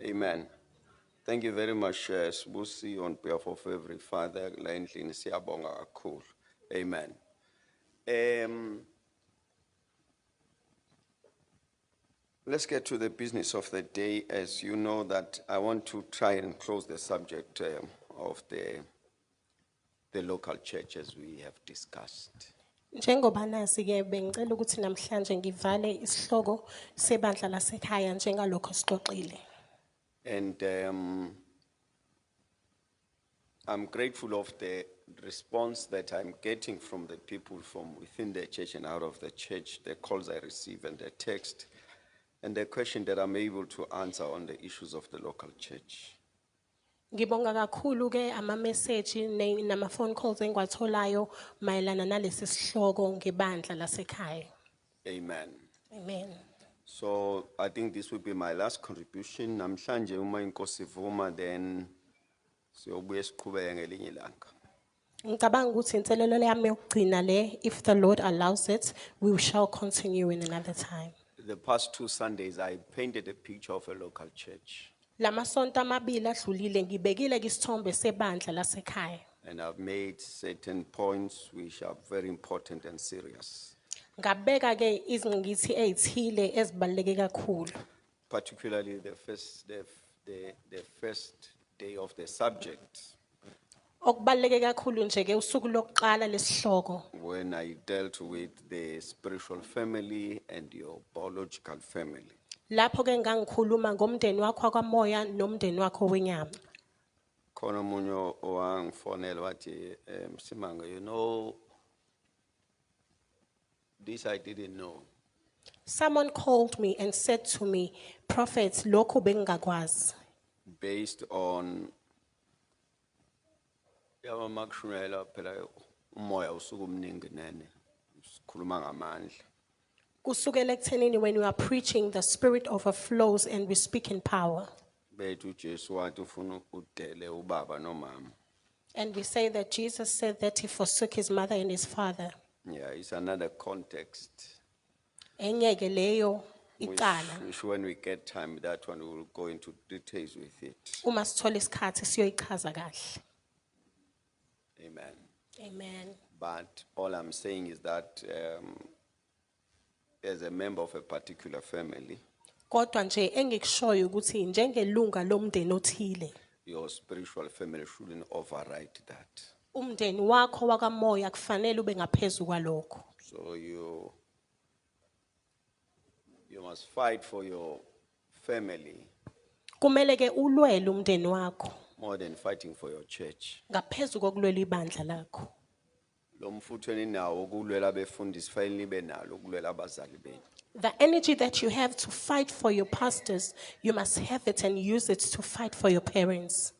Amen. Thank you very much, Sbusi, on behalf of every father. Landlini siyabonga kakhulu. Amen. Let's get to the business of the day. As you know that I want to try and close the subject of the local church as we have discussed. Njengoba nasi ke bengicela ukuthi namhlanje ngivale isihloko sebandla lasekhaya njengalokho sixoxile. And I'm grateful of the response that I'm getting from the people from within the church and out of the church, the calls I receive and the text, and the question that I'm able to answer on the issues of the local church. Ngibonga kakhulu ke ama message nama phone calls engwatholayo mayelana nalesi sihloko ngebandla lasekhaya. Amen. Amen. So I think this will be my last contribution. Namhlanje uma inkosi ivuma then siyobuye siqhubeke ngelinye ilanga. Ngicabanga ukuthi inselelo yami yokugcina le, if the Lord allows it, we shall continue in another time. The past 2 Sundays I painted a picture of a local church. Lama sonto amabili adlulile ngibekile isithombe sebandla lasekhaya. And I've made certain points which are very important and serious. Ngabeka ke izingqikithi ezithile ezibaluleke kakhulu. Particularly the first day of the subject, Okubaluleke kakhulu nje ke usuku lokuqala lesihloko when I dealt with the spiritual family and your biological family. lapho ke ngangikhuluma ngomndeni wakho akamoya nomndeni wakho wenyama. Khona omunye owangifonela wathi Msimanga, you know, this I didn't know. Someone called me and said to me, Prophet, lokho bengingakwazi. Based on yaba makushunela phela umoya usuku omningi nene sikhuluma ngamandla. Kusukela ekuthenini when we are preaching, the spirit overflows and we speak in power. Bethu uJesu wathi ufuna udele ubaba nomama. And we say that Jesus said that he forsook his mother and his father. Yeah, it's another context. Enye ke leyo icala. Which when we get time, that one we will go into details with it. Uma sithola isikhathi siyoyichaza kahle. Amen. Amen. But all I'm saying is that as a member of a particular family, Kodwa nje engikushoyo ukuthi njengelunga lomndeni othile, your spiritual family shouldn't override that. umndeni wakho wakamoya kufanele ube ngaphezulu kwalokho. So you must fight for your family Kumele ke ulwele umndeni wakho more than fighting for your church. ngaphezulu kokulwela ibandla lakho. Lo mfutho eninawo ukulwela abefundisi fanele nibe nalo ukulwela abazali benu. The energy that you have to fight for your pastors, you must have it and use it to fight for your parents.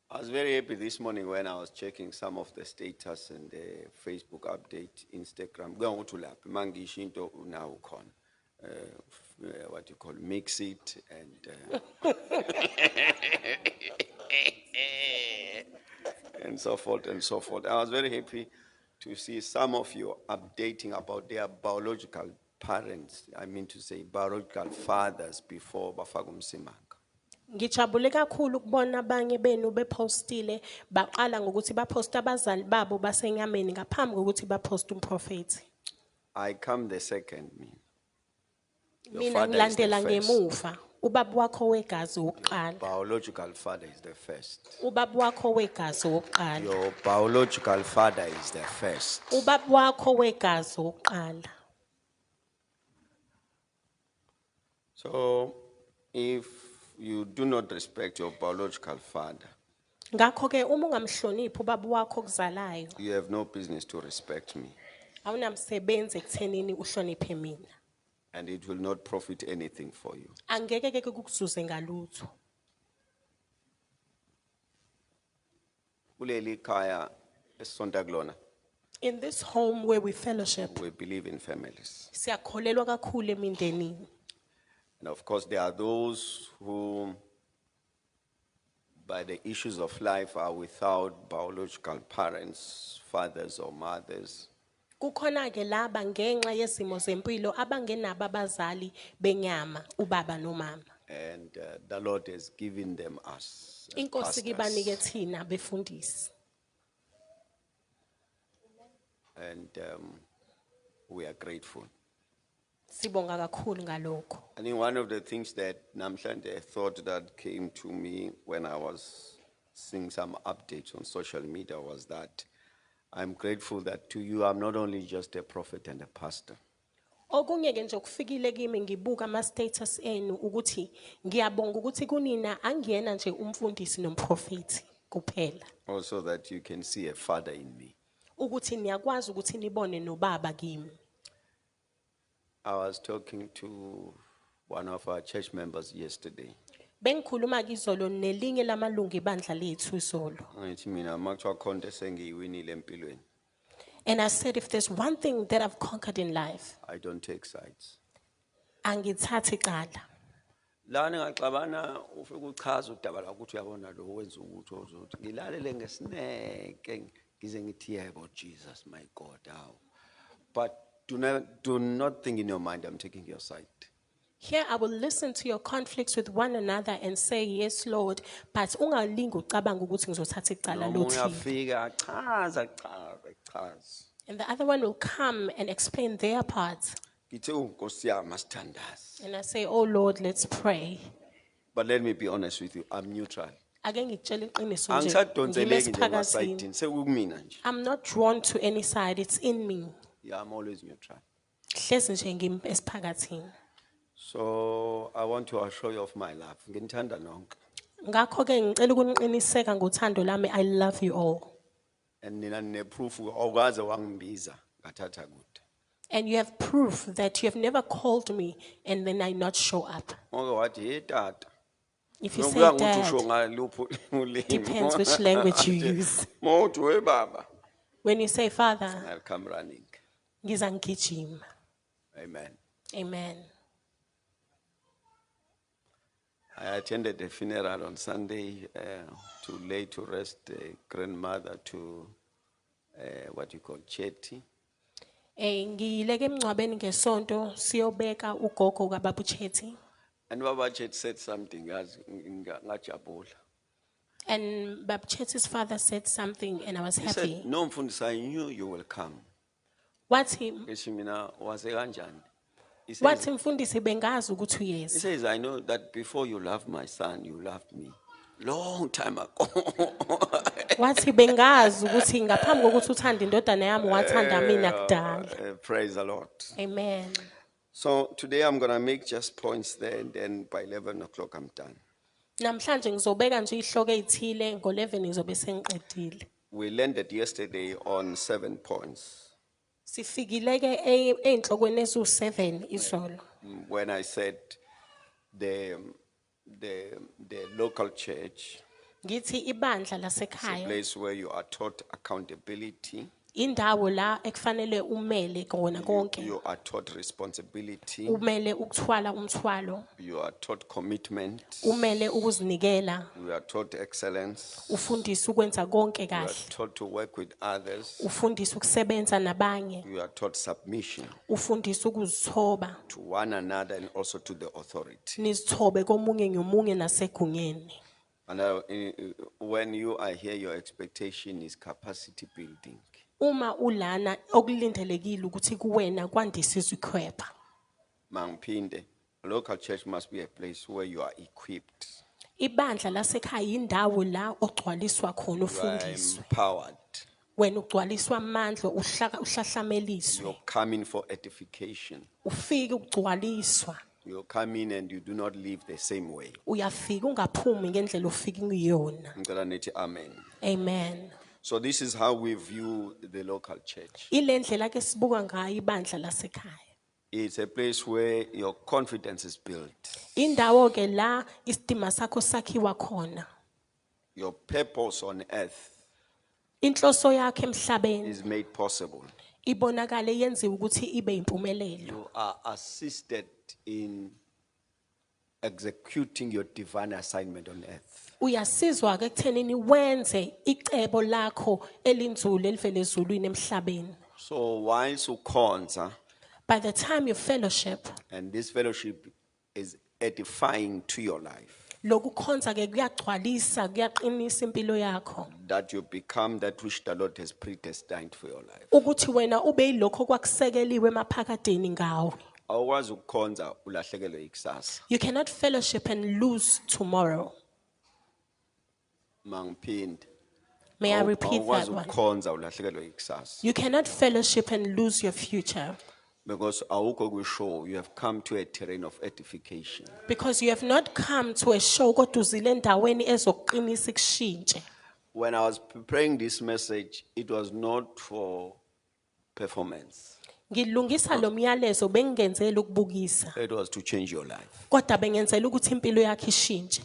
I was very happy this morning when I was checking some of the status and the Facebook update, Instagram. Go to lap, mangisho into now con, what you call mix it and and so forth and so forth. I was very happy to see some of you updating about their biological parents. I mean to say biological fathers before bafaka umsimanga. Ngijabule kakhulu ukubona abanye benu bepostile baqala ngokuthi baposta abazali babo basenyameni ngaphambi kokuthi baposte umprofeti. I come the second me. Your Mina father is the ngilandela first. ngemuva. Ubaba wakho wegazi wokuqala. Biological father is the first. Ubaba wakho wegazi wokuqala. Your biological father is the first. Ubaba wakho wegazi wokuqala. So if you do not respect your biological father, Ngakho ke uma ungamhloniphi ubaba wakho okuzalayo, you have no business to respect me. awunamsebenzi ekuthenini uhloniphe mina. And it will not profit anything for you. Angeke ke kukuzuze ngalutho. Kuleli khaya esonta kulona, In this home where we fellowship, we believe in families. siyakholelwa kakhulu emindenini. And of course, there are those who, by the issues of life, are without biological parents, fathers or mothers. Kukhona ke laba ngenxa yezimo zempilo abangenabo abazali benyama, ubaba nomama. And the Lord has given them us as Inkosi pastors. kibanike thina befundisi. And we are grateful. Sibonga kakhulu ngalokho. I think one of the things that namhlanje thought that came to me when I was seeing some updates on social media was that I'm grateful that to you I'm not only just a prophet and a pastor. Okunye ke nje okufikile kimi ngibuka ama status enu ukuthi ngiyabonga ukuthi kunina angiyena nje umfundisi nomprofeti kuphela. Also that you can see a father in me. Ukuthi niyakwazi ukuthi nibone nobaba kimi. I was talking to one of our church members yesterday. Bengikhuluma kizolo nelinye lamalungu ebandla lethu izolo. Ngithi mina makuthiwa khona sengiyiwinile empilweni. And I said, if there's one thing that I've conquered in life, I don't take sides. angithathi icala. Lana ngaxabana ufike uchaza udaba lakho ukuthi uyabona lo wenza ukuthi ozothi ngilalele ngesineke ngize ngithi yebo Jesus my God how. But do not think in your mind I'm taking your side. Here I will listen to your conflicts with one another and say, yes, Lord, but ungalingi ucabanga ukuthi ngizothatha icala Noma lothile. uyafika achaza. And the other one will come and explain their part. Ngithe uNkosi yami asithandaze. And I say, oh Lord, let's pray. But let me be honest with you, I'm neutral. Ake ngikutshela iqiniso nje, Angisadonseleki nje ngimesiphakathini. emasayidini sekumina nje. I'm not drawn to any side, it's in me. Yeah, I'm always neutral. Hlezi nje ngimesiphakathini. So I want to assure you of my love. Nginithanda nonke. Ngakho ke ngicela ukuniqiniseka ngothando lami, I love you all. And nina neproof awukaze wangibiza ngathatha kude. And you have proof that you have never called me and then I not show up. Ngoke wathi hey tata. If you say Nokuya ukuthi usho dad, ngalupho ulimi. depends which language you use. Mawuthi we baba, When you say father, I'll come running. ngiza ngigijima. Amen. Amen. I attended a funeral on Sunday to lay to rest a grandmother to what you call Chetty. Ngiyileke emncwabeni ngesonto siyobeka ugogo kaBaba Chetty. And Baba Chetty said something ngajabula. And Baba Chetty's father said something and I was He happy. said, no mfundisi, I knew you will come. Wathi Ngisho mina waze kanjani? He says, wathi mfundisi bengazi ukuthi he uyeza. says, I know that before you loved my son, you loved me. Long time ago. Wathi bengazi ukuthi ngaphambi kokuthi uthande indodana yami wathanda mina kudala. Praise the Lord. Amen. So today I'm going to make just points there, and then by 11 o'clock I'm done. Namhlanje ngizobeka nje ihloko ezithile ngo11 ngizobe sengiqedile. We landed yesterday on 7 points. Sifikile ke einhlokweni ezu7 izolo. When I said the local church, Ngithi ibandla a lasekhaya place where you are taught accountability, indawo la ekufanele umele kona konke. you are taught responsibility, Umele ukuthwala umthwalo, you are taught commitment, umele ukuzinikela, you are taught excellence, ufundisa ukwenza konke you are kahle, taught to work with others, ufundisa ukusebenza nabanye, you are taught submission ufundisa ukuzithoba, to one another and also to the authority. nizithobe komunye ngomunye nasegungeni. And when you are here, your expectation is capacity building. Uma ulana okulindelekile ukuthi kuwena kwandisa izikhwepha. Mangpinde, a local church must be a place where you are equipped, Ibandla lasekhaya indawo la ogcwaliswa khona you are ufundiswe. empowered, Wena ugcwaliswa amandla uhlahlameliswe. you're coming for edification. Ufike ukugcwaliswa. You come in and you do not live the same way. Uyafika ungaphumi ngendlela ofika ngiyona. Ngicela nithi amen. Amen. So this is how we view the local church. Ilendlela ke sibuka ngayo ibandla lasekhaya. It's a place where your confidence is built. Indawo ke la isidima sakho sakhiwa khona. Your purpose on earth Inhloso yakhe emhlabeni is made possible. ibonakale yenziwe ukuthi ibe impumelelo. You are assisted in executing your divine assignment on earth. Uyasizwa ke ekuthenini wenze icebo lakho elinzulu elivele ezulwini emhlabeni. So whilst ukhonza, By the time you fellowship, and this fellowship is edifying to your life. Lokukhonza ke kuyagcwalisa kuyaqinisa impilo yakho. That you become that which the Lord has predestined for your life. Ukuthi wena ube yilokho kwakusekeliwe emaphakadeni ngawe. Awukwazi ukukhonza ulahlekelwe ikusasa. You cannot fellowship and lose tomorrow. Mangiphinde. May I repeat that Awukwazi one? ukukhonza ulahlekelwe ikusasa. You cannot fellowship and lose your future. Because awukho kwishow, you have come to a terrain of edification. Because you have not come to a show kodwa uzile endaweni ezokuqinisa ikushintshe. When I was preparing this message, it was not for performance. Ngilungisa lo myalezo bengenzela ukubukisa. It was to change your life. Kodwa bengenzela ukuthi impilo yakho ishintshe.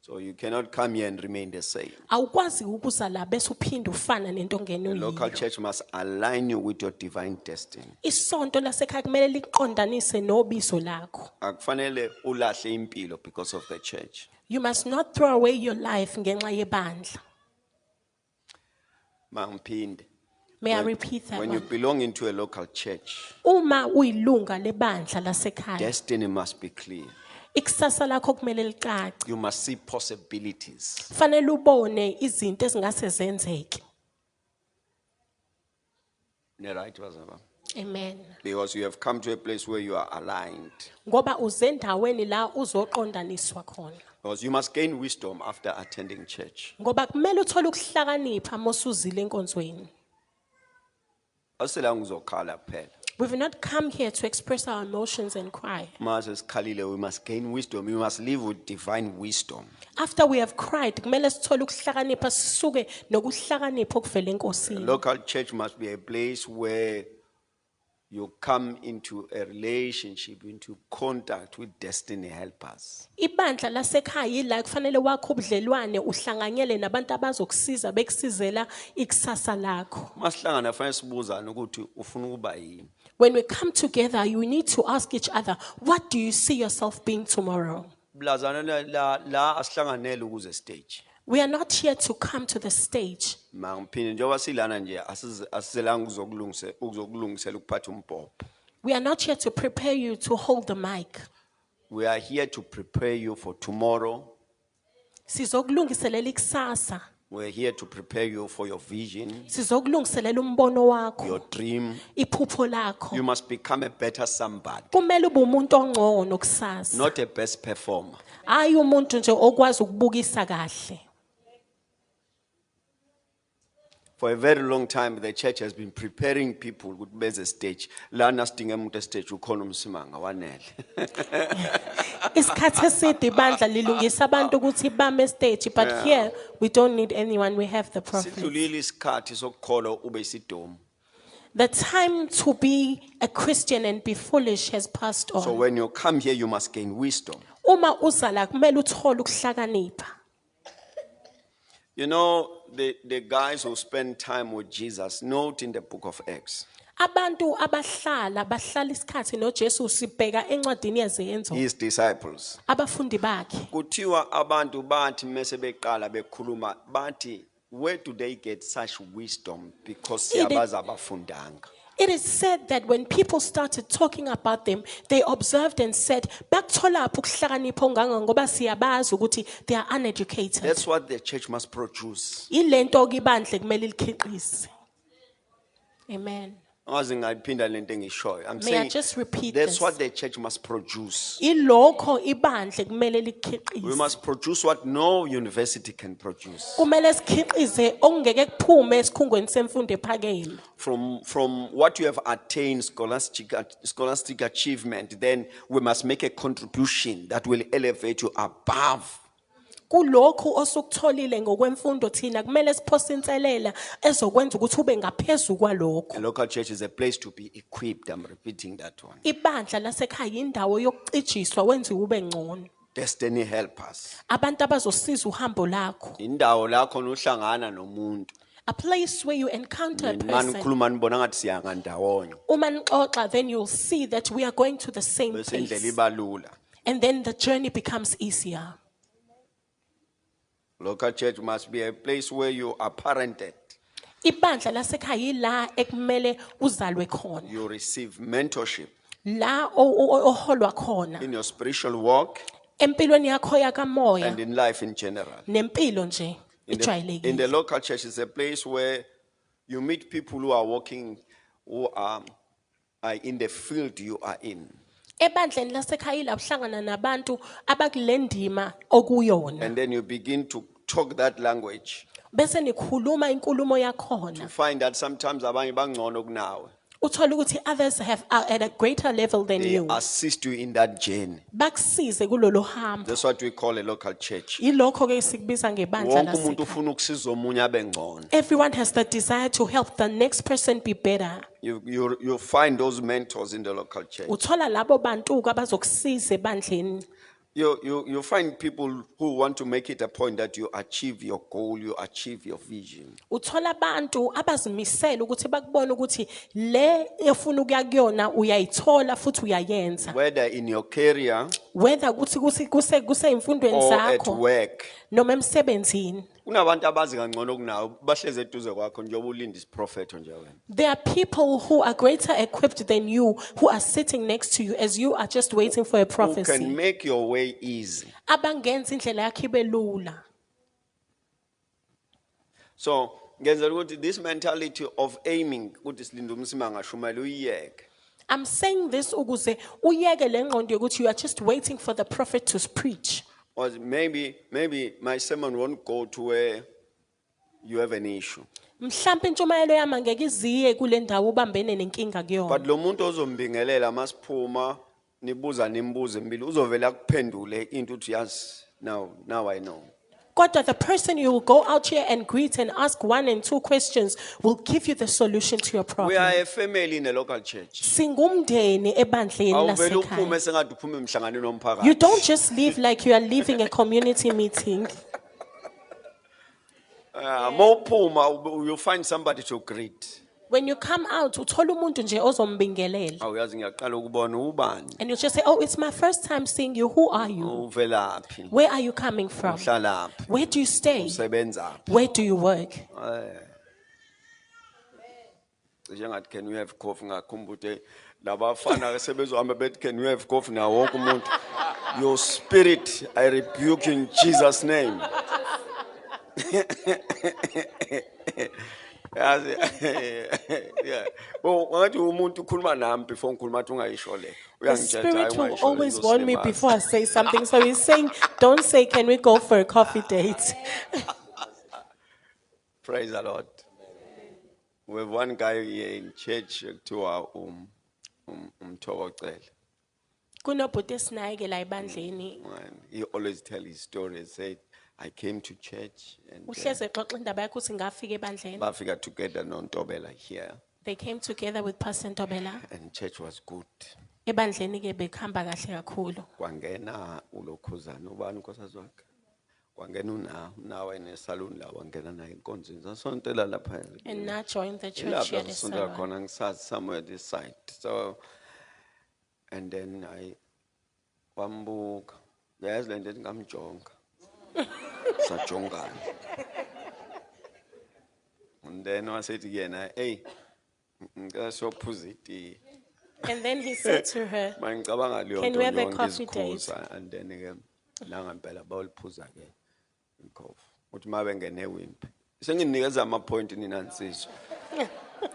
So you cannot come here and remain the same. Awukwazi ukuza la bese uphinde ufana nento The ongena local uyiyo. church must align you with your divine destiny. Isonto lasekhaya kumele liqondanise nobizo lakho. Akufanele ulahle impilo because of the church. You must not throw away your life ngenxa yebandla. Mangiphinde. May I repeat that When you one? belong into a local church, Uma uyilunga lebandla lasekhaya, destiny must be clear. ikusasa lakho kumele licace. You must see possibilities. Fanele ubone izinto ezingase zenzeke. Right, Wazaba? Amen. Because you have come to a place where you are aligned. Ngoba uze endaweni la uzoqondaniswa khona. Because you must gain wisdom after attending church. Ngoba kumele uthole ukuhlakanipha mosuzile enkonzweni. Asilanga uzokhala kuphela. We've not come here to express our emotions and cry. Mase sikhalile, we must gain wisdom. We must live with divine wisdom. After we have cried, kumele sithole ukuhlakanipha sisuke nokuhlakanipha okuvela enkosini. Local church must be a place where you come into a relationship, into contact with destiny helpers. Ibandla lasekhaya ila kufanele wakho ubudlelwane uhlanganyele nabantu abazokusiza bekusizela ikusasa lakho. Masihlangana fanele sibuzane ukuthi ufuna ukuba yini. When we come together, you need to ask each other, what do you see yourself being tomorrow? Blazana la asihlanganele ukuze stage. We are not here to come to the stage. Mangiphinde njengoba silana nje asizelanga ukuzokulungisela ukuphatha umbhobho. We are not here to prepare you to hold the mic. We are here to prepare you for tomorrow. Sizokulungiselela ikusasa. We are here to prepare you for your vision, Sizokulungiselela umbono your wakho, dream. iphupho lakho. You must become a better somebody, Kumele ube umuntu ongcono kusasa. not a best performer. Hayi umuntu nje okwazi ukubukisa kahle. For a very long time, the church has been preparing people with base stage. Lana stinga umuntu stage ukhona umsimanga wanele. Isikhathi eside ibandla lilungisa abantu ukuthi bame stage, but here we don't need anyone, we have the prophet. Sidlulile isikhathi sokukholwa ube isidomu. The time to be a Christian and be foolish has passed So on. when you come here, you must gain wisdom. Uma uzala kumele uthole ukuhlakanipha. You know, the guys who spend time with Jesus, note in the book of Acts, Abantu bahlala isikhathi noJesu sibheka encwadini yezenzo. his disciples. Abafundi bakhe. Kuthiwa abantu bathi mase beqala bekhuluma bathi, where do they get such wisdom? Because siyabazi abafundanga. It is said that when people started talking about them, they observed and said, "Bakthola ukuhlakanipha onganga ngoba siyabazi ukuthi they are uneducated." That's what the church must produce. Ilento ke ibandla kumele likhiqize. Amen. Angazi ngayiphinda lento engishoyo. I'm May I saying just repeat that's this? what the church must produce. Ilokho ibandla kumele We likhiqize. must produce what no university can produce. Kumele sikhiqize okungeke kuphume esikhungweni semfundo ephakeme. From what you have attained, scholastic achievement, then we must make a contribution that will elevate you above. Kulokho osukutholile ngokwemfundo thina kumele siphose inselela ezokwenza ukuthi ube ngaphezulu kwalokho. A local church is a place to be equipped. I'm repeating that one. Ibandla lasekhaya indawo yokucijiswa wenziwe ube ngcono. Destiny helpers. Abantu abazosiza uhambo lakho. Indawo la khona uhlangana nomuntu. A place where you encounter a Mani person. khuluma nibona ngathi siyanga ndawonye. Uma nixoxa, then you'll see that we are going to the same Bese indlela place. iba lula. And then the journey becomes easier. Local church must be a place where you are parented. Ibandla lasekhaya ila ekumele uzalwe khona. You receive mentorship La oholwa khona in your spiritual walk, empilweni yakho and yakamoya in life in general. nempilo nje In the ejwayelekile. local church, it's a place where you meet people who are walking, who are in the field you are in. Ebandleni lasekhaya la uhlangana nabantu abakulendima okuyona. And then you begin to talk that language. Bese nikhuluma inkulumo To yakhona. find that sometimes abanye bangcono kunawe. Uthola ukuthi others are at a greater level than They you. assist you in that journey. Bakusize kulolu hambo. That's what we call a local church. Yilokho ke sikubiza ngebandla Wonke umuntu lasekhaya. ufuna ukusiza omunye abe ngcono. Everyone has the desire to help the next person be better. You find those mentors in the local church. Uthola labo bantu abazokusiza ebandleni. You find people who want to make it a point that you achieve your goal, you achieve your vision. Uthola abantu abazimisela ukuthi bakubone ukuthi le efuna ukuya kuyona uyayithola futhi uyayenza. Whether in your career Whether ukuthi kuse imfundweni or at zakho work. noma emsebenzini. Kunabantu abazi kangcono kunawe bahleze eduze kwakho njengoba ulinda isiprofeto nje wena. There are people who are greater equipped than you who are sitting next to you as you are just waiting for a Who prophecy. can make your way easy. Abangenza indlela yakho ibe lula. So, ngenzela ukuthi this mentality of aiming ukuthi silinda umsima ngashumayela uyiyeke. I'm saying this ukuze uyeke le ngqondo yokuthi you are just waiting for the prophet to preach. Or maybe my sermon won't go to where you have an issue. Mhlawumbe intshumayelo yami angeke iziye kule ndawo ubambene nenkinga kuyona. But lo muntu ozombingelela masiphuma nibuza nimbuze mbili uzovela akuphendule into uthi yazi now I know. Kodwa the person you will go out here and greet and ask 1 and 2 questions will give you the solution to your We problem. are a family in a local church. Singumndeni ebandleni Awuvela uphume lasekhaya. sengathi uphume emhlanganweni You womphakathi. don't just live like you are leaving a community meeting. Mawuphuma you'll find somebody to greet. When you come out, uthola umuntu nje ozombingelela. Awuyazi ngiyaqala ukubona ubani. And you just say, "Oh, it's my first time seeing you. Who are you? Uvelaphi? Where are you coming from? Uhlalaphi? Where do you stay? Usebenzaphi? Where do you work?" Cishe ngathi can we have coffee ngakhumbula labafana sebezohamba bethi can we have coffee na wonke umuntu. Your spirit I rebuke you in Jesus name. Yazi yeah. Bo ngathi umuntu ukhuluma nami before ngikhuluma athi ungayisho le. The Spirit will always warn me before I say something. So he's saying, "Don't say, can we go for a coffee date?" Praise the Lord. We have one guy here in church kuthiwa Umthobocele. Kunobhuti esinaye la ebandleni. And he always tell his story and said, I came to church and Uhleze exoxa indaba yakhe uthi ngafika ebandleni. bafika together noNtobela here They came together with Pastor Ntobela. and church was good. Ebandleni ke bekhamba kahle kakhulu. Kwangena ulokhuzana ubani nkosazana wakhe. Kwangena nawe nesalon la wangena naye inkonzweni zasontela lapha. And now joined the church Lapha here this sasonta summer. khona ngisazi somewhere this side. So and then I wambuka. Yazi lento ethi ngamjonga. Sajongana. And then I said again, hey, ngicela siyophuza itiye. And then he said to her, Mangicabanga leyo "Can nto we have a yonke coffee izikhuza and then ke la ngempela bayoliphuza ke inkofu. Uthi mabengene Wimpy. Senginikeza ama point nina nsizwa.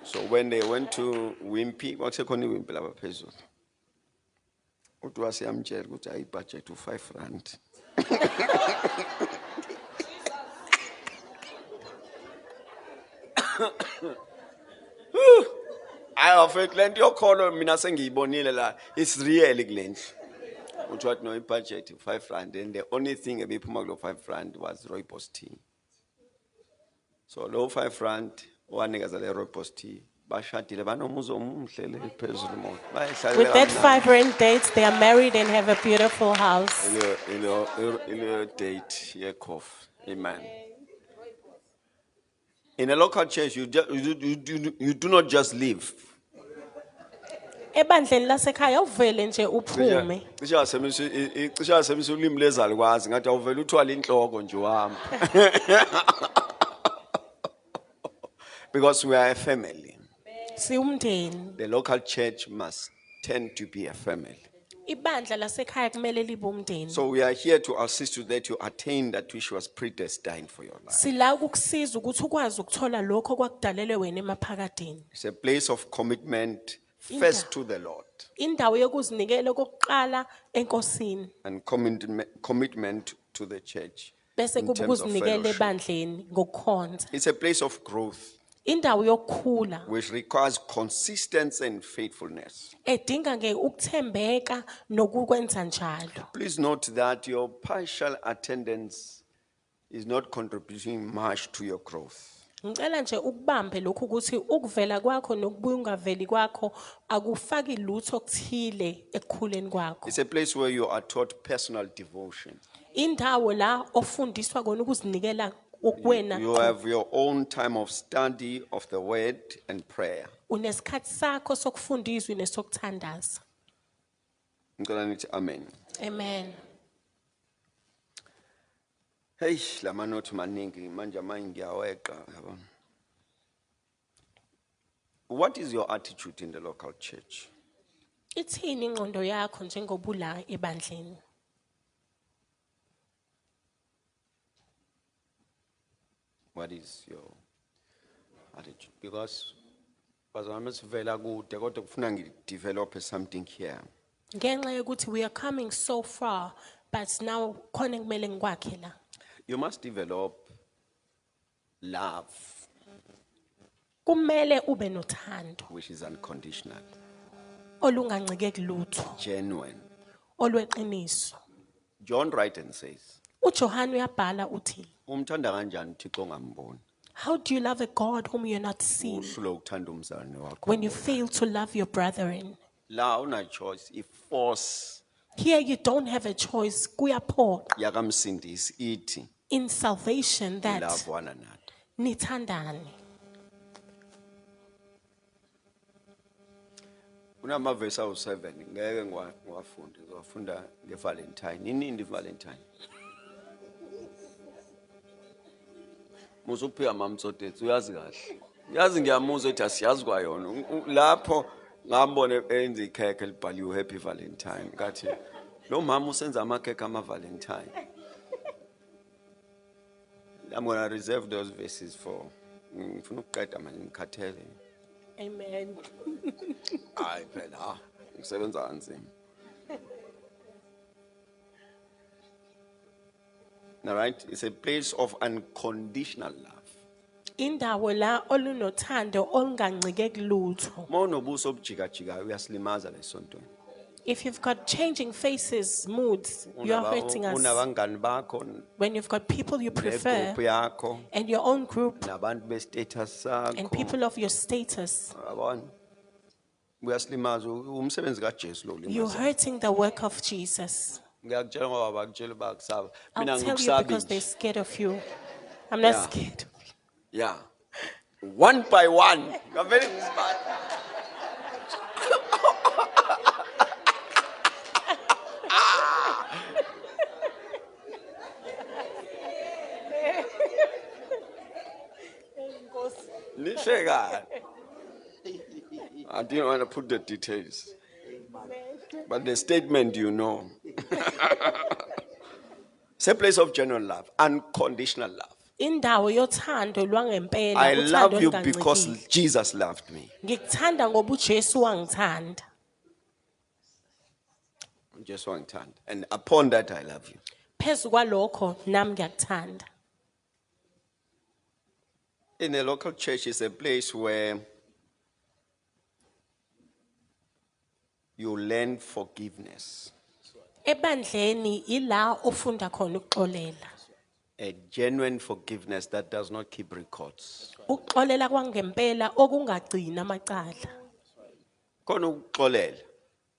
So when they went to Wimpy, kwakusekhona iWimpy lapha phezulu. Uthi wasiyamtshela ukuthi ayi budget u5 I offered lento yokholo mina sengiyibonile la it's real kulendlu. Uthi wathi no budget u5 and the only thing ebiphuma kulo R5 was rooibos tea. So lo R5 wanikeza le rooibos tea bashadile banomuzo omuhle le phezulu mo. with that 5 rand date, they are married and have a beautiful house. Ilo date yekof. Amen. In a local church, you do not just live. Ebandleni lasekhaya uvele nje uphume. Cishe asemisa ulimi lezalukwazi ngathi awuvela uthwala inhloko nje uhamba. Because we are a family. Siumndeni. The local church must tend to be a family. Ibandla lasekhaya kumele libe umndeni. So we are here to assist you that you attain that which was predestined for your life. Sila ukukusiza ukuthi ukwazi ukuthola lokho okwakudalelwe wena emaphakadeni. It's a place of commitment first to the Lord Indawo yokuzinikela kokuqala enkosini and commitment to the church. bese in kuba terms of ukuzinikela fellowship. ebandleni ngokukhonza. It's a place of growth Indawo yokukhula which requires consistency and faithfulness. edinga ukuthembeka nokukwenza njalo. Please note that your partial attendance is not contributing much to your growth. Ngicela nje ukubambe lokhu ukuthi ukuvela kwakho nokubuya ungaveli kwakho akufaki lutho okuthile ekukhuleni kwakho. It's a place where you are taught personal devotion. Indawo la ofundiswa kona ukuzinikela okwena. You have your own time of study of the word and prayer. Unesikhathi sakho sokufundiswa nesokuthandaza. Ngicela nithi amen. Amen. Hey, lama nothi maningi manje ngiyaweqa yabona. What is your attitude in the local church? Ithini ingqondo yakho njengobula ebandleni? What is your attitude? Because bazama sivela kude kodwa kufuna ngidevelop something here. Ngenxa yokuthi we are coming so far but now khona kumele ngikwakhe la. You must develop love, Kumele ube nothando which is unconditional, olungancike kulutho, genuine. olweqiniso. John writes and says, uJohn uyabhala uthi, umthanda kanjani uThixo ongamboni? how do you love a God whom you're not seeing Uhlule ukuthanda umzalwane wakho. when you fail to love your brethren? La una choice, force Here you don't have a choice. Kuyaphoqa yakamsindisi ithi in salvation that love one another. nithandane. Kunamavesi awu7 ngeke ngiwafunda. Ngizofunda ngeValentine. Inini iValentine? Musuphika mamtsothethu uyazi kahle. Uyazi ngiyamuzwa ukuthi asiyazi kwayona. Lapho ngambone enza ikhekhe libhaliwe Happy Valentine. Kathi lo mama usenza amakhekhe ama-Valentine. I'm going to reserve those verses for ngifuna ukuqeda manje ngikhathele. Amen. Hayi phela ngisebenza kanzima. All right, it's a place of unconditional love. Indawo la olunothando olungancike kulutho. Mawunobuso obujikajikayo uyasilimaza lesontweni. If you've got changing faces, moods, you are hurting us. Unabangani bakho When you've got people you prefer negroup yakho and your own group nabantu bestatus and sakho. people of your status, Yabona? Uyasilimaza umsebenzi kaJesu lo you're limaza. hurting the work of Jesus. Ngiyakutshela ngoba bakutshela bakusaba. I'll Mina tell you ngikusabi because they're nje. scared of you. I'm not Yeah. scared of you. Yeah. One by one. Ngavele ngisibani. Nishega. I didn't want to put the details. But the statement you know. It's a place of genuine love, unconditional love. Indawo yothando lwangempela, I uthando love you olungancikile. because Jesus loved me. Ngikuthanda ngoba uJesu wangithanda. Just one time. And upon that, I love you. Phezu kwalokho nami ngiyakuthanda. In a local church, it's a place where you learn forgiveness, Ebandleni ila ofunda khona ukuxolela. a genuine forgiveness that does not keep records. Ukuxolela kwangempela okungagcina amacala. Khona ukuxolela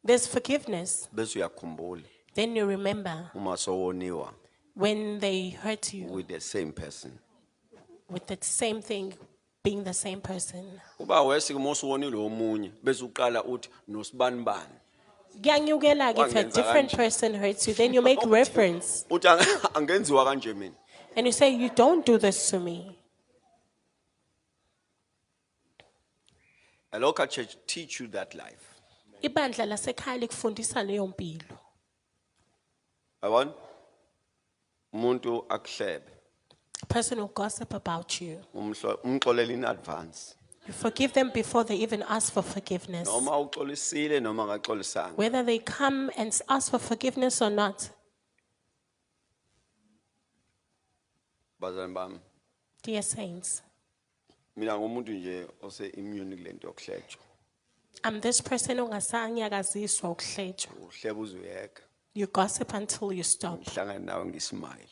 There's forgiveness. bese uyakhumbula Then you remember uma sowoniwa when they hurt you with the same person. with the same thing, being the same person. Uba wesi uma usuwonile omunye bese uqala uthi nosibani. Kuyanyukela if a Wangenza different kanje. person hurts you, then you make reference Uthi angenziwa kanje mina. and you say, you don't do this to me. A local church teach you that life. Ibandla lasekhaya likufundisa leyo mpilo. Yabona? Umuntu akuhlebe, A person will gossip about you. umxolele in advance. You forgive them before they even ask for forgiveness. Noma uxolisile noma akaxolisanga. Whether they come and ask for forgiveness or not. Bazalwane bami, Dear saints, mina ngumuntu nje ose immune kulento yokuhletshwa. I'm this person ongasanyakaziswa ukuhletshwa. Uhlebe uzuyeka. You gossip until you stop. Ngihlangana nawe ngismile.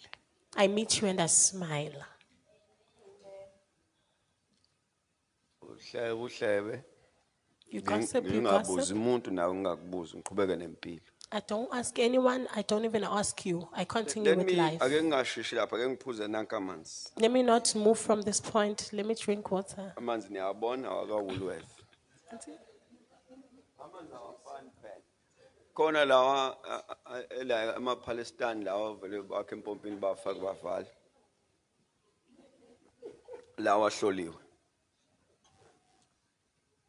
I meet you and I smile. Uhlebe. You gossip, you Ngingabuzi gossip. umuntu nawe ngingakubuzi ngiqhubeke nempilo. I don't ask anyone, I don't even ask you. I continue Let with me life. ake ngingashishi lapha ake ngiphuze nanka amanzi. Let me not move from this point. Let me drink water. Amanzi niyabona awakawulweve. Amanzi awafani phela. Khona lawa la amaPalestine lawa vele bakhe empompini bafaka bavala. Lawa hloliwe.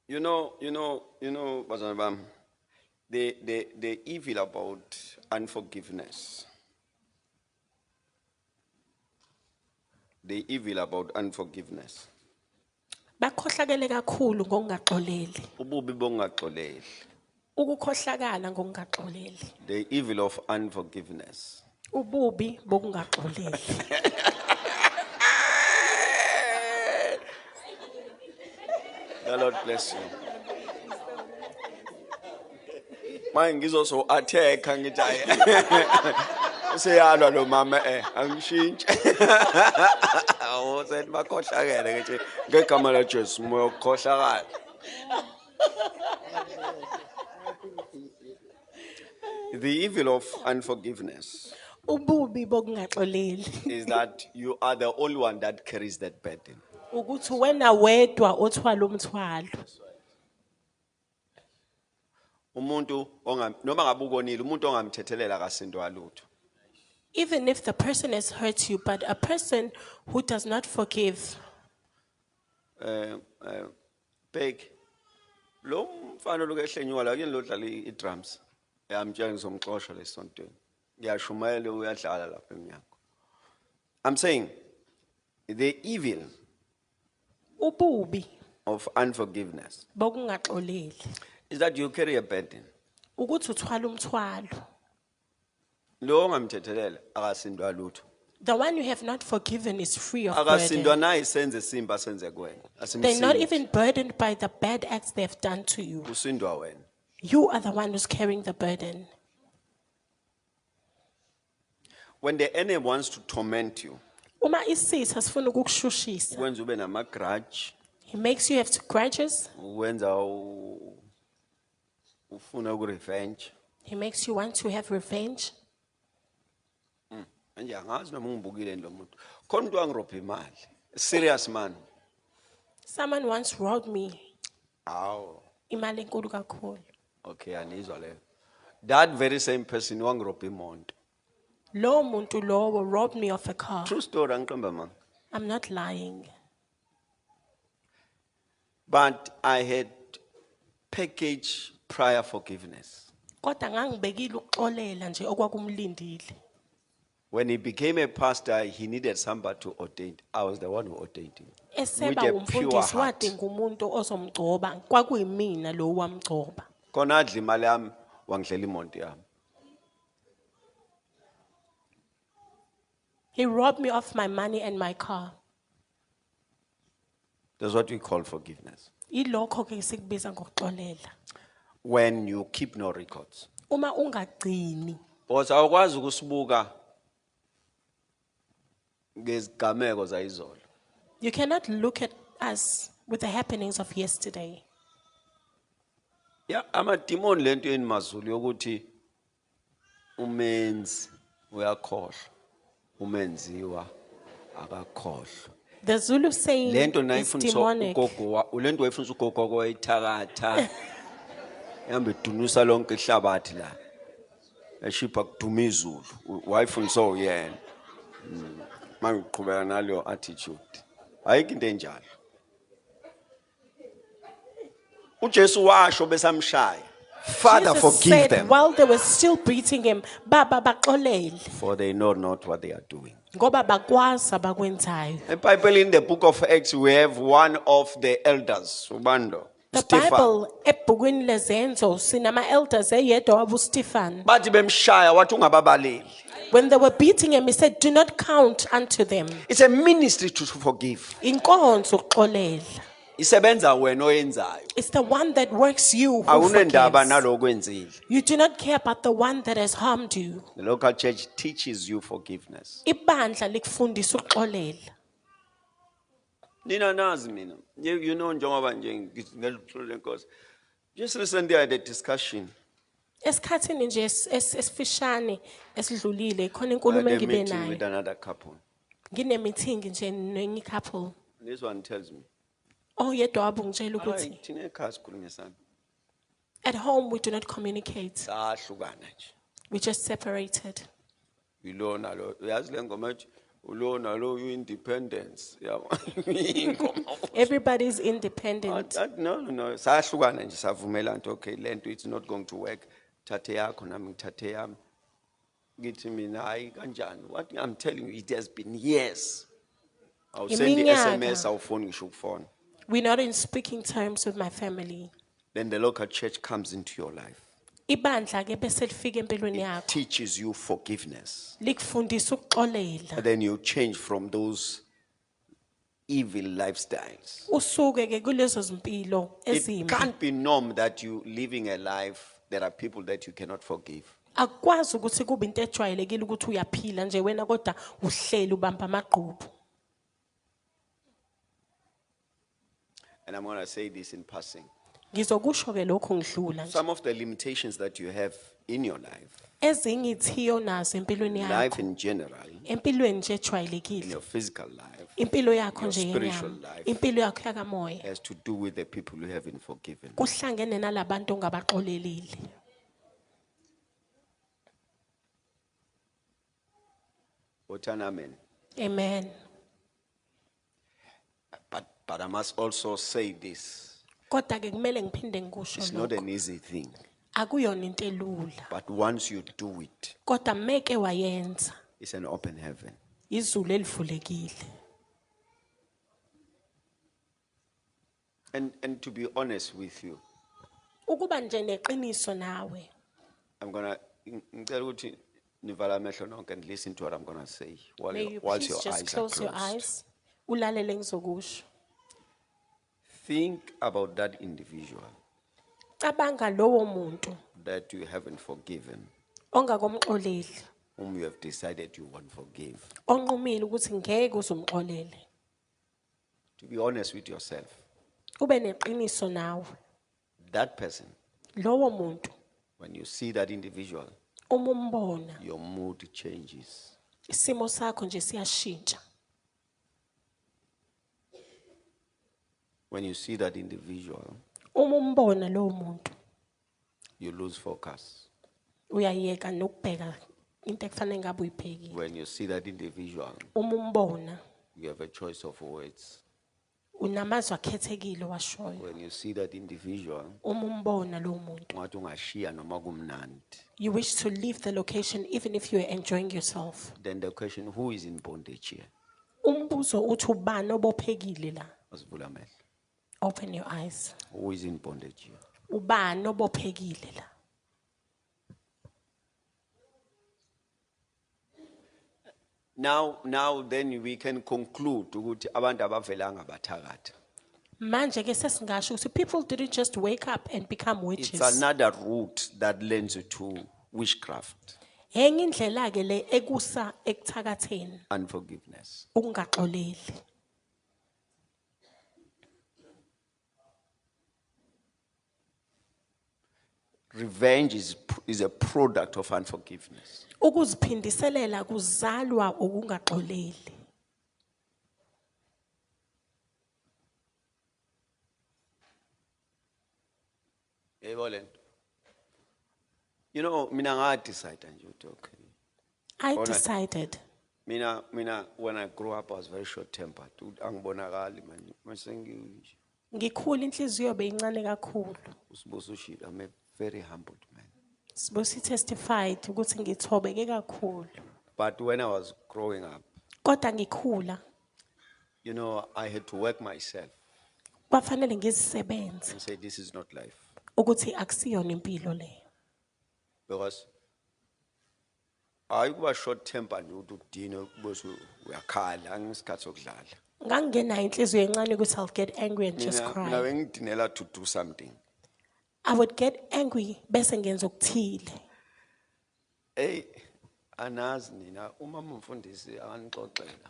You know, bazalwane bami, the evil about unforgiveness. The evil about unforgiveness. Bakhohlakele kakhulu ngokungaxoleli. Ububi bongaxoleli. Ukukhohlakala ngokungaxoleli. The evil of unforgiveness. Ububi bokungaxoleli. The Lord bless you. Mine ngizoso attack ngithi ayi. Seyalwa lo mama angishintshe. Awusethi bakhohlakele ngithi ngegama la Jesu moya ukhohlakala. The evil of unforgiveness Ububi bokungaxoleli. is that you are the only one that carries that burden. Ukuthi wena wedwa othwala umthwalo. Umuntu noma ngabe ukonile umuntu ongamthethelela kasindwa lutho. Even if the person has hurt you, but a person who does not forgive, Beg lo mfana lo kehlenywa la kuyini lo dlala i-drums. Yamtshela ngizomxosha lesontweni. Ngiyashumayela uyadlala lapha eminyango. I'm saying the evil ububi of unforgiveness bokungaxoleli. is that you carry a burden. Ukuthi uthwala umthwalo. Lo ongamthethelela akasindwa lutho. The one you have not forgiven is free of Akasindwa burden. naye senze simba senze kuwena. They're not Asimsindi. even burdened by the bad acts they've done to you. Usindwa wena. You are the one who's carrying the burden. When the enemy wants to torment you, Uma isitha sifuna ukukushushisa, wenza ube nama grudge, he makes you have to grudges. wenza ufuna ukurevenge. He makes you want to have revenge. Nje angazi noma ngibukile lo muntu. Khona umuntu wangirobha imali. Serious man. Someone once robbed me Aw. imali enkulu kakhulu. Okay, anizwa leyo. That very same person wangirobha imoto. Lo muntu lowo robbed me of a car. True story angiqamba man. I'm not lying. But I had package prior forgiveness. Kodwa ngangibekile ukuxolela nje okwakumlindile. When he became a pastor, he needed somebody to ordain. I was the one who ordained him. Eseba With a pure umfundisi heart. wadinga umuntu ozomgcoba, kwakuyimina lo wamgcoba. Khona adla imali yami wangidlela imoto yami. He robbed me of my money and my car. That's what we call forgiveness. Ilokho ke sikubiza ngokuxolela. When you keep no records. Uma ungagcini, Because awukwazi ukusibuka ngezigameko zayizolo. you cannot look at us with the happenings of yesterday. Yeah, amadimoni lento enimazulu yokuthi umenzi uyakhohlwa, umenziwa akakhohlwa. The Zulu saying Lento is nayifundiswa demonic. ugogo, lento wayifundiswa ugogo wakho wayithakatha. Yambe dunusa lonke ihlabathi la. Eshipha kuduma izulu. Wayifundiswa uyena. Mangiqhubeka naleyo attitude. Ayikho into enjalo. uJesu washo besamshaya Father, Jesus forgive said them, while they were still beating him, Baba baxolele for they know not what they are doing. ngoba bakwazi abakwenzayo. The Bible in the book of Acts, we have one of the elders, Ubando, The Stephen. Bible ebhukwini lezenzo sinama elders eyedwa wabuStefan. Bathi bemshaya wathi ungababaleli. When they were beating him, he said, "Do not count unto them." It's a ministry to forgive. Inkonzo ukuxolela. Isebenza wena oyenzayo. It's the one that works you who Awunendaba forgives. nalokwenzile. You do not care about the one that has harmed you. The local church teaches you forgiveness. Ibandla likufundisa ukuxolela. Nina nazi mina. You know njengoba nje ngikuxolele Nkosi. Just recently I had a discussion. Esikhathini nje esifishane esidlulile khona I inkulumo had a engibe meeting with nayo. another couple. Ngine meeting nje nenye couple. This one tells me, Oyedwa wabo ngitshela "Hayi, ukuthi thina ekhaya sikhulumisana. at home we do not communicate. Sahlukana nje. We just separated. Yilo nalo uyazi le ngoma ethi ulo nalo independence yabo. Ingoma. Everybody's independent. No, sahlukana nje savumela nto okay lento it's not going to work. Thathe yakho nami ngithathe yami. Ngithi mina hayi kanjani? What I'm telling you, it has been years. I'll send the Iminyaka. SMS, I'll phone you phone. We're not in speaking terms with my family. Then the local church comes into your life. Ibandla ke bese lifika empilweni yakho. Teaches you forgiveness. Likufundisa ukuxolela. And then you change from those evil lifestyles. Usuke ke kulezo zimpilo It ezimbi. can't be norm that you living a life, there are people that you cannot forgive. Akwazi ukuthi kube into ejwayelekile ukuthi uyaphila nje wena kodwa uhleli ubamba amaqhubu. And I'm going to say this in passing. Ngizokusho ke lokho ngidlula nje. Some of the limitations that you have in your life, Ezinye ithiyo nazo empilweni life yakho. in general, Empilweni nje in ejwayelekile. your physical life, Impilo yakho your nje spiritual yenyama. life. Impilo yakho yakamoya. has to do with the people you haven't forgiven. Kuhlangene nalabantu ongabaxolelile. Uthana, amen. Amen. But I must also say this. Kodwa ke kumele ngiphinde ngikusho It's not lokho. an easy thing. Akuyona into elula. But once you do it, Kodwa meke wayenza. it's an open heaven. Izulu elivulekile. And to be honest with you, Ukuba nje neqiniso nawe. I'm going to ngicela ukuthi nivala amehlo nonke and listen to what I'm going to say May you whilst please your just eyes are close your closed. eyes. Ulalele ngizokusho. Think about that individual Cabanga lowo muntu that you haven't forgiven, ongakomxoleli. whom you have decided you won't forgive. Onqumile ukuthi ngeke uzumxolele. To be honest with yourself, Ube neqiniso nawe. that person, Lowo muntu when you see that individual, uma umbona your mood changes. isimo sakho nje siyashintsha. When you see that individual, Uma umbona lowo muntu you lose focus. uyayeka nokubheka into ekufanele ngabe uyibhekile. When you see that individual, Uma umbona you have a choice of words. unamazwi akhethekile washoyo. When you see that individual, Uma umbona lowo muntu ungathi ungashiya noma kumnandi. you wish to leave the location even if you are enjoying yourself. Then the question, who is in bondage here? Umbuzo uthi ubani obophekile la? Asivula amehlo. Open your eyes. Who is in bondage here? Ubani obophekile la? Now then we can conclude ukuthi abantu abavelanga bathakatha. Manje ke sesingasho ukuthi people didn't just wake up and become It's witches. another route that lends you to witchcraft, Enye indlela ke le ekusa ekuthakatheni unforgiveness. ukungaxoleli. Revenge is a product of unforgiveness. Ukuziphindiselela kuzalwa ukungaxoleli. Yebo lento. You know, mina nga decide nje ukuthi okay. I Alright. decided. Mina when I grew up I was very short tempered. Angibonakali manje. Mase Ngikhula inhliziyo beyincane kakhulu. usibuso shit. I'm a very humbled man. Sibusi testified ukuthi ngithobeke kakhulu. But when I was growing up, Kodwa ngikhula, you know, I had to work myself kwafanele ngizisebenze and say, this is not life. ukuthi akusiyona impilo le. Because I was short tempered, you do dinner, we are called, and Ngangenayo inhliziyo encane ukuthi I'll get angry and just cry. to do something. I would get angry bese ngenza okuthile. Hey, anazi nina uma mfundisi anixoxela.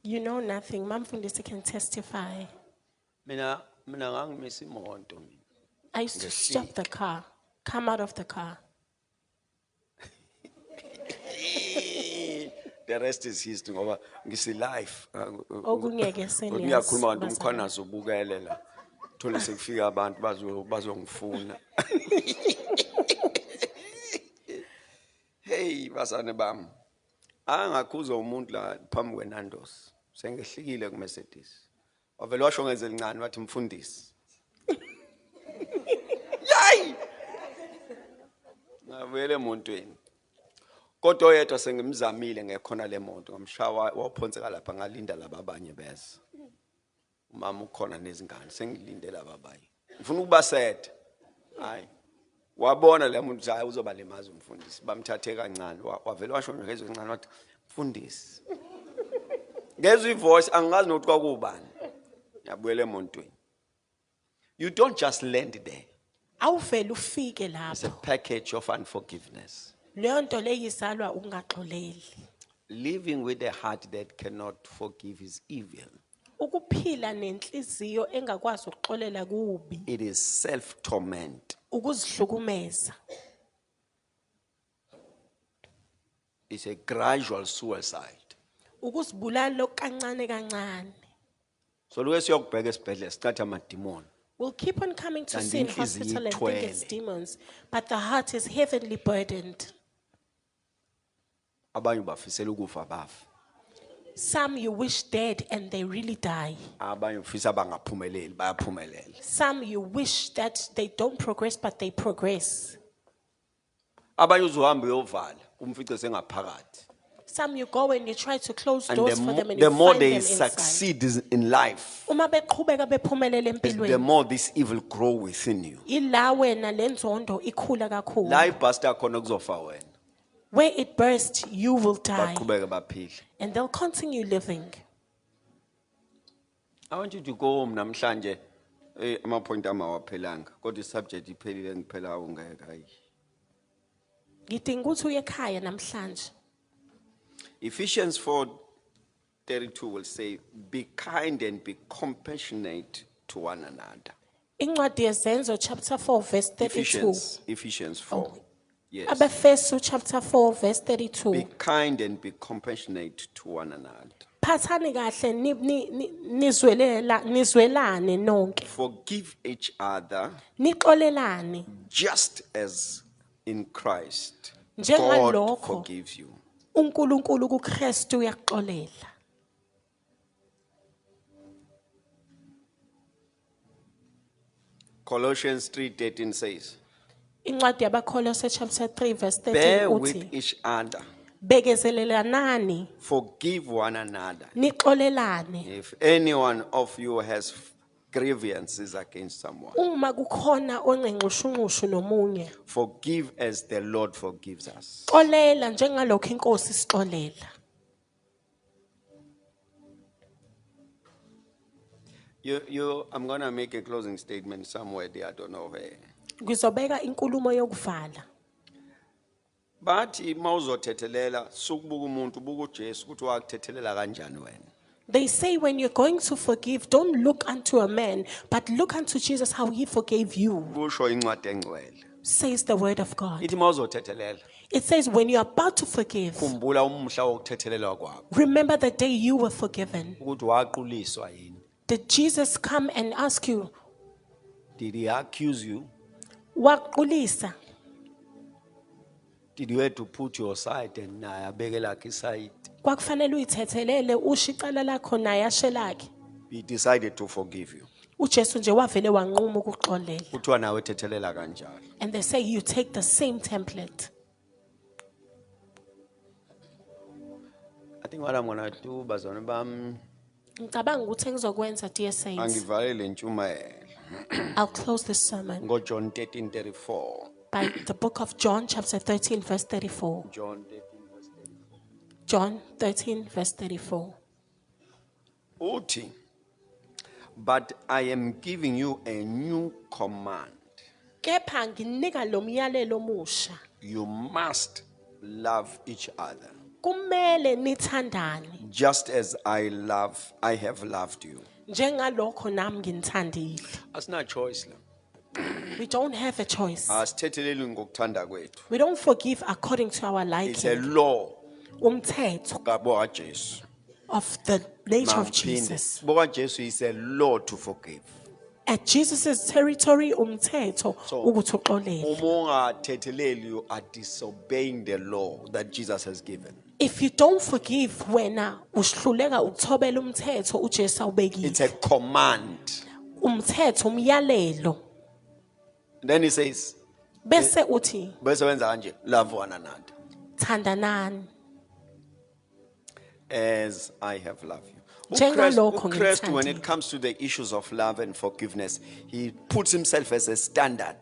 You know nothing. Mamfundisi can testify. Mina ngangimisa imoto mina. I used to stop the car, come out of the car. The rest is history ngoba ngisi life. Okungeke senyazi, Ngiyakhuluma nje bazalwane. umkhwanazo ubukele la. Thole sekufika abantu bazongifuna. Hey basane bami. Angakhuza umuntu la phambi kweNandos. Sengehlikile ku Mercedes. Wavele washo ngeze lincane wathi mfundisi. Yay! Ngavele emontweni. Kodwa oyedwa sengimzamile ngekhona le moto ngamshawa waphonseka lapha ngalinda laba abanye bese. Umama ukhona nezingane sengilinde laba abanye. Ngifuna ukubasetha. Hayi. Wabona le muntu hayi uzoba lemazi umfundisi bamthathe kancane wavele washo ngezwe kancane wathi mfundisi. Ngezwe ivoice angazi nokuthi kwakubani. Yabuyela emontweni. You don't just land there. Awuvela ufike It's a lapho. package of unforgiveness. Leyo nto leyizalwa ungaxoleli. Living with a heart that cannot forgive is evil. Ukuphila nenhliziyo engakwazi ukuxolela kubi, It is self-torment. ukuzihlukumeza. It's a gradual suicide. Ukuzibulala kancane kancane. So look siyokubheka esibhedlela sicathi amademon. We'll keep on coming to And see in inhliziyo hospital and think it's ithwele. demons, but the heart is heavenly burdened. Abanye bafisela ukufa bafa. Some you wish dead and they really die. Abanye ufisa bangaphumeleli bayaphumelela. Some you wish that they don't progress, but they progress. Abanye uzohamba uyovala umfice sengaphakathi. Some you go and you try to close And doors for them and the you more find them they inside. succeed in life, Uma beqhubeka bephumelela the empilweni, more this evil grow within you. ila wena lenzondo ikhula kakhulu. La ibhasta khona kuzofa wena. Where it bursts, you will die, Baqhubeke baphile. and they'll continue living. I want you to go home namhlanje amapoint amawaphelanga kodwa isubject iphelile ngiphela ungeke hayi. Ngidinga ukuthi uye ekhaya namhlanje. Ephesians 4:32 will say, be kind and be compassionate to one another. Incwadi yezenzo chapter 4 verse 32. Ephesians 4. Yes. Abefesu chapter 4 verse Be 32. kind and be compassionate to one another. Phathani kahle nizwelane nonke. Forgive each other Nixolelane just as in Christ God Njengalokho. forgives you. uNkulunkulu kuKristu uyaxolela. Colossians 3:13 says, Incwadi yabaKolose chapter 3 verse 13 bear with uthi each other, bekezelelanani forgive one another. nixolelane If any one of you has grievances against someone, uma kukhona onqenqushuqushu nomunye. forgive as the Lord forgives us. Xolela njengalokho inkosi isixolela. I'm gonna make a closing statement somewhere there, I don't know where. Ngizobeka inkulumo yokuvala. Bathi mawuzothethelela sukubuka umuntu buka uJesu ukuthi wakuthethelela kanjani wena. They say when you're going to forgive, don't look unto a man, but look unto Jesus how he forgave you, Kusho incwadi engcwele. says the word of God. Ithi mawuzothethelela It says when you're about to forgive, khumbula umhla wokuthethelelwa kwakho remember the day you were forgiven. ukuthi waquliswa yini. Did Jesus come and ask you, Did he accuse you? waqulisa? Did you have to put your side and naye abeke lakhe iside? Kwakufanele uyithethelele usho icala lakho naye ashe lakhe. He decided to forgive you. uJesu nje wavele wanquma ukuxolela. Kuthiwa nawe thethelela kanjalo. And they say you take the same template. I think what I'm gonna do, bazalwane bami, Ngicabanga ukuthi engizokwenza, dear saints, angivalele intshumayelo I'll close this sermon ngoJohn 13:34. by the book of John chapter 13 verse 34. John 13:34. John 13 verse 34. Uthi, but I am giving you a new command. Kepha nginika lo myalelo omusha. You must love each other, Kumele nithandane just as I have loved you. njengalokho nami nginithandile. Asina choice la. We don't have a choice. Asithetheleli ngokuthanda kwethu. We don't forgive according to our It's a liking. law Umthetho kaBoka Jesu. of the nature of Maphinde, Jesus. Boka Jesu is a law to forgive. At Jesus' territory, umthetho ukuthi uxolele. Uma ungathetheleli, you are disobeying the law that Jesus has given. If you don't forgive wena uhluleka ukuthobela umthetho uJesu awubekile. It's a command. Umthetho umyalelo. Then he says, Bese uthi bese wenza kanje, love one another thandanani as I have loved you. Njengalokho uKristu, when ngimthandile. it comes to the issues of love and forgiveness, he puts himself as a standard.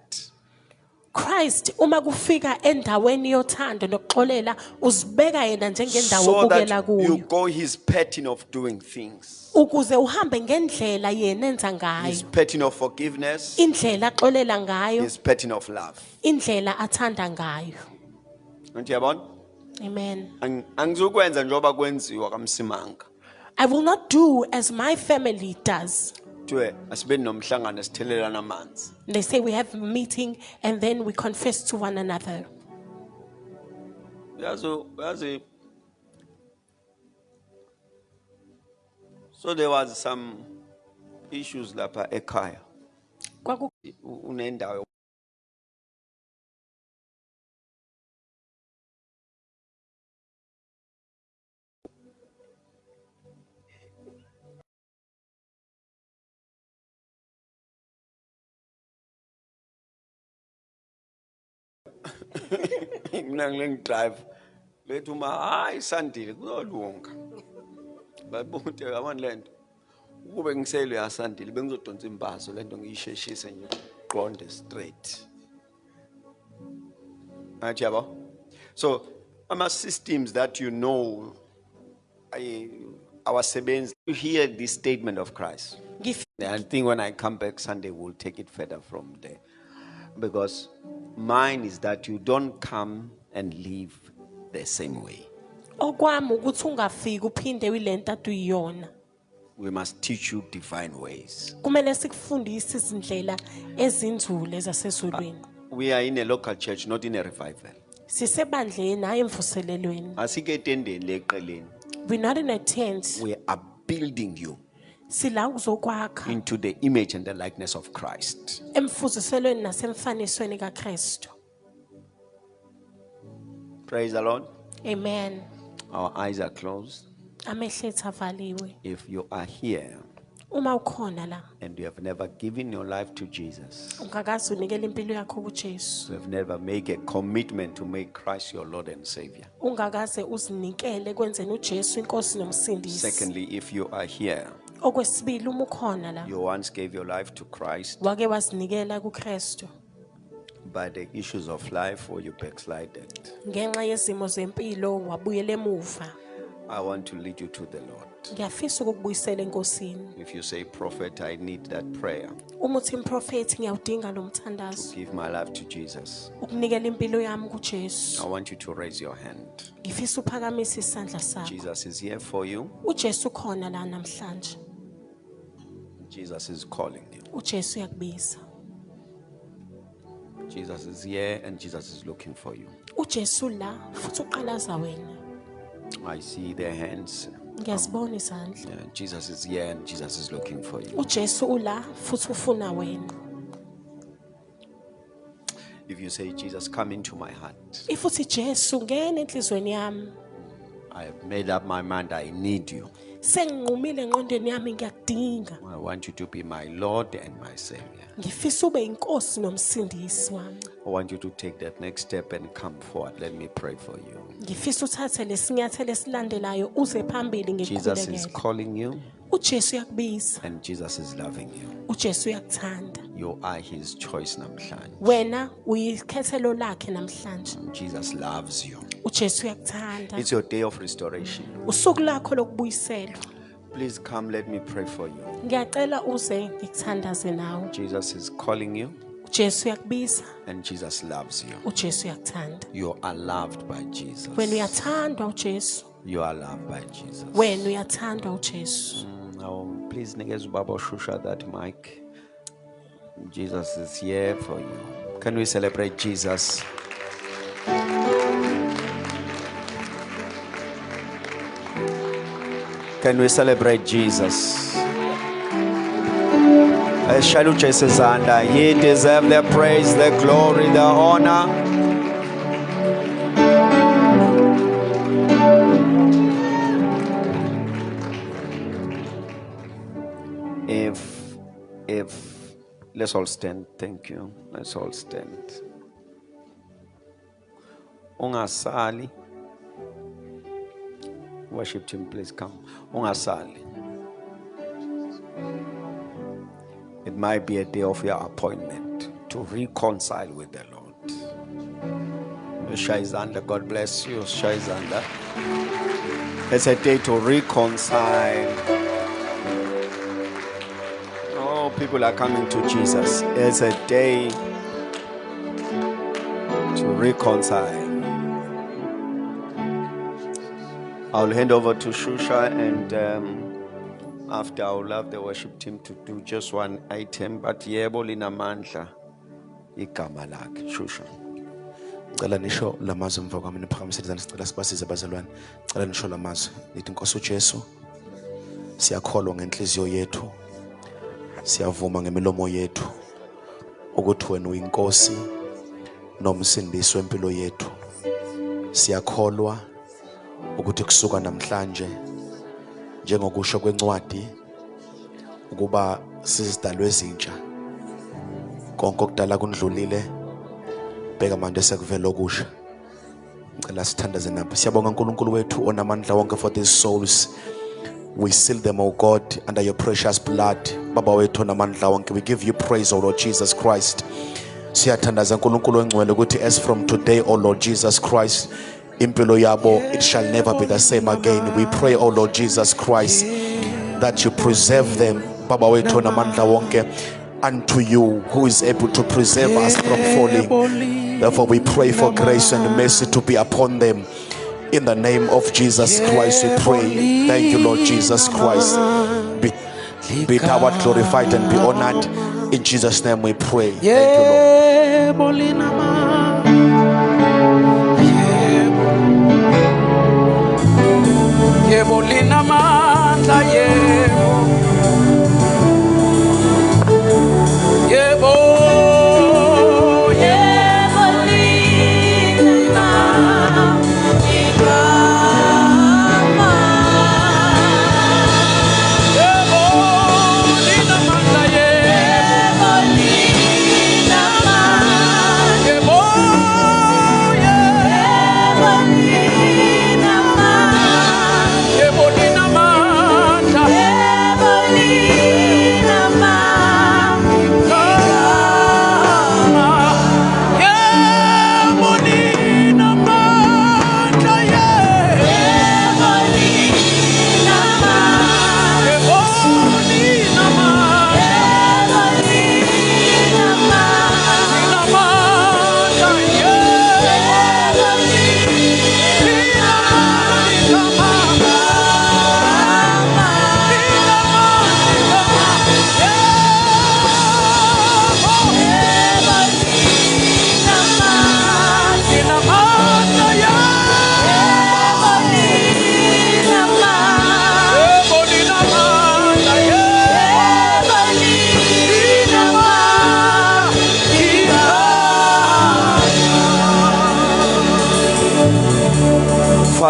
Christ uma kufika endaweni yothando nokuxolela uzibeka yena njengendawo So obukela that you kuyo go his pattern of doing things, ukuze uhambe ngendlela yena enza his ngayo, pattern of forgiveness, indlela axolela ngayo, his pattern of love. indlela athanda ngayo. Nti yabona? Amen. Angizokwenza njoba kwenziwa kaMsimanga. I will not do as my family does. Kuthiwe asibe nomhlangano sithelelana amanzi. They say we have a meeting and then we confess to one another. Yazi. So there was some issues lapha ekhaya. Kwaku- Unendawo mina ngidrive bethi uma hayi sandile kuzolunga babonke amanlento ukube ngiselo yasandile bengizodonsa imbazo lento ngiyisheshise nje qonde straight athi yabo. So ama systems that you know our sebenzi, you hear this statement of Christ. ngif- I think when I come back Sunday, we'll take it further from there. Because mine is that you don't come and live the same way. Okwami ukuthi ungafiki uphinde uyilento atuyiyona. We must teach you divine ways. Kumele sikufundise izindlela ezinzulu ezasezulwini. We are in a local church, not in a revival. Sisebandleni hayi emvuselelweni. Asike etendeni leqeleni. We're not in a tent. We are building you Sila ukuzokwakha into the image and the likeness of Christ. emfuziselweni nasemfanisweni kaKristu. Praise the Lord. Amen. Our eyes are closed. Amehlo ethu avaliwe. If you are here Uma ukhona la and you have never given your life to Jesus, ungakazi unikele impilo yakho kuJesu. you have never made a commitment to make Christ your Lord and Savior. Ungakaze uzinikele kwenzeni uJesu inkosi nomsindisi. Secondly, if you are here, Okwesibili uma ukhona la you once gave your life to Christ, wake wazinikela kuKristu by the issues of life or you backslided, ngenxa yezimo zempilo wabuyela emuva. I want to lead you to the Lord. Ngiyafisa ukubuyisela enkosini. If you say, Prophet, I need that prayer Uma uthi mprofeti ngiyawudinga lo to mthandazo give my life to Jesus, ukunikela impilo yami kuJesu. I want you to raise your hand. Ngifisa uphakamise isandla sakho. Jesus is here for you. uJesu khona la namhlanje. Jesus is calling you. uJesu uyakubiza. Jesus is here and Jesus is looking for you. uJesu la futhi uqalaza wena. I see their hands. Ngiyazibona izandla. Yeah, Jesus is here and Jesus is looking for you. uJesu ula futhi ufuna wena. If you say, Jesus, come into my heart, If uthi Jesu ngena enhlizweni yami, I have made up my mind, I need you. Senginqumile engqondweni yami ngiyakudinga. I want you to be my Lord and my Savior. Ngifisa ube inkosi nomsindisi wami. I want you to take that next step and come forward. Let me pray for you. Ngifisa uthathe lesinyathelo esilandelayo uze phambili Jesus is ngikukhulekele. calling you uJesu uyakubiza. and Jesus is loving you. uJesu uyakuthanda. You are his choice namhlanje. Wena uyikhethelo lakhe namhlanje. Jesus loves you. uJesu uyakuthanda. It's your day of restoration. Usuku lakho lokubuyiselwa. Please come, let me pray for you. Ngiyacela uze ngikuthandaze nawe. Jesus is calling you uJesu uyakubiza. and Jesus loves you. uJesu uyakuthanda. You are loved by Jesus. Wena uyathandwa uJesu. You are loved by Jesus. Wena uyathandwa uJesu. Now, please nikeza ubaba Shusha that mic. Jesus is here for you. Can we celebrate Jesus? Can we celebrate Jesus? Shalu Chesezanda, He deserves the praise, the glory, the honor. If let's all stand. Thank you. Let's all stand. Ungasali. Worship team, please come. Ungasali. It might be a day of your appointment to reconcile with the Lord. Shaizanda, God bless you, Shaizanda. It's a day to reconcile. Oh, people are coming to Jesus. It's a day to reconcile. I'll hand over to Shusha, and after I'll have the worship team to do just one item. But yebo linamandla igama lakhe. Shusha. Cela nisho lamazwi mva kwami niphakamisele izandla sicela sibasize abazalwane. Cela nisho lamazwi. Nithi Nkosi uJesu, siyakholwa ngenhliziyo yethu. Siyavuma ngemilomo yethu ukuthi wena uyinkosi nomsindisi wempilo yethu. Siyakholwa ukuthi kusuka namhlanje njengokusho kwencwadi ukuba sizidalwe ezintsha. Konke okudala kundlulile, bheka manje sekuvela okusha. Ngicela sithandaze nabo. Siyabonga uNkulunkulu wethu onamandla wonke for these souls. We seal them, O God, under your precious blood. Baba wethu onamandla wonke, we give you praise, O Lord Jesus Christ. Siyathandaza uNkulunkulu ongcwele ukuthi as from today, O Lord Jesus Christ, impilo yabo, it shall never be the same again. We pray, O Lord Jesus Christ, that you preserve them, Baba wethu onamandla wonke, unto you who is able to preserve us from falling. Therefore we pray for grace and mercy to be upon them. In the name of Jesus Christ we pray. Thank you, Lord Jesus Christ. Be thou glorified and be honored. In Jesus' name we pray. Thank you,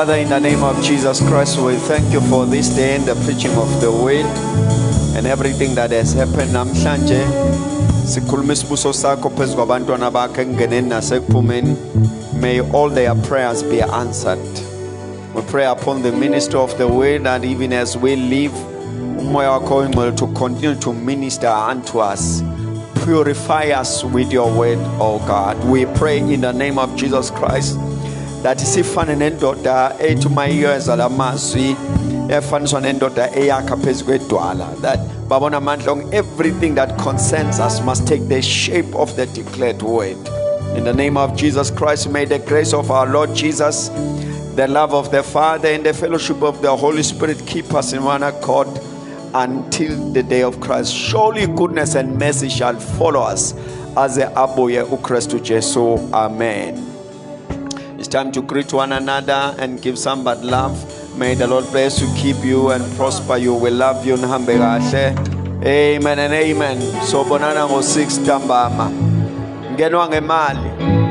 Father, in the name of Jesus Christ, we thank you for this day and the preaching of the word and everything that has happened. Namhlanje sikhuluma isibuso sakho phezu kwabantwana bakho ekungeneni nasekuphumeni. May all their prayers be answered. We pray upon the minister of the word that even as we live, umoya wakho oyingcwele to continue to minister unto us. Purify us with your word, oh God. We pray in the name of Jesus Christ that sifane nendoda ethi mayiyeza lamazwi efaniswa nendoda eyakha phezu kwedwala, that babona amandla on everything that concerns us must take the shape of the declared word. In the name of Jesus Christ, may the grace of our Lord Jesus, the love of the Father, and the fellowship of the Holy Spirit keep us in one accord until the day of Christ. Surely goodness and mercy shall follow us as the abuye uKristu Jesu. Amen. It's time to greet one another and give somebody love. May the Lord bless you, keep you, and prosper you. We love you. Nihambe kahle. Amen and amen. So bonana ngo 6 ntambama. Ngenwa ngemali.